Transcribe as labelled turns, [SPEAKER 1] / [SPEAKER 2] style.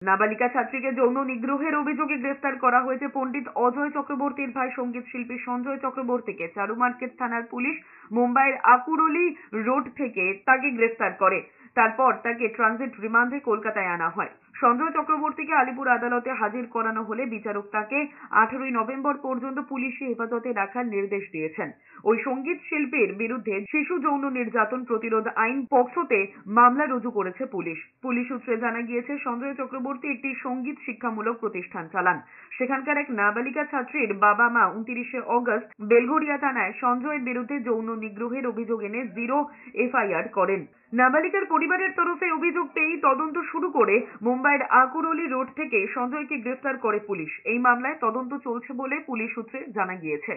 [SPEAKER 1] নাবালিকা ছাত্রীকে যৌন নিগ্রহের অভিযোগে গ্রেফতার করা হয়েছে পণ্ডিত অজয় চক্রবর্তীর ভাই সঙ্গীত শিল্পী সঞ্জয় চক্রবর্তীকে। চারু মার্কেট থানার পুলিশ মুম্বাইয়ের আকুরলি রোড থেকে তাকে গ্রেফতার করে। তারপর তাকে ট্রানজিট রিমান্ডে কলকাতায় আনা হয়। সঞ্জয় চক্রবর্তীকে আলিপুর আদালতে হাজির করানো হলে বিচারক তাকে 18ই নভেম্বর পর্যন্ত পুলিশি হেফাজতে রাখার নির্দেশ দিয়েছেন। ওই সঙ্গীত শিল্পীর বিরুদ্ধে শিশু যৌন নির্যাতন প্রতিরোধ আইন পক্সোতে মামলা রুজু করেছে পুলিশ। পুলিশ সূত্রে জানা গিয়েছে, সঞ্জয় চক্রবর্তী একটি সঙ্গীত শিক্ষামূলক প্রতিষ্ঠান চালান। সেখানকার এক নাবালিকা ছাত্রীর বাবা মা 29শে অগস্ট বেলঘরিয়া থানায় সঞ্জয়ের বিরুদ্ধে যৌন নিগ্রহের অভিযোগ এনে 0 এফআইআর করেন। নাবালিকার পরিবারের তরফে অভিযোগ পেয়েই তদন্ত শুরু করে মুম্বাইয়ের আকুরলি রোড থেকে সঞ্জয়কে গ্রেফতার করে পুলিশ। এই মামলায় তদন্ত চলছে বলে পুলিশ সূত্রে জানা গিয়েছে।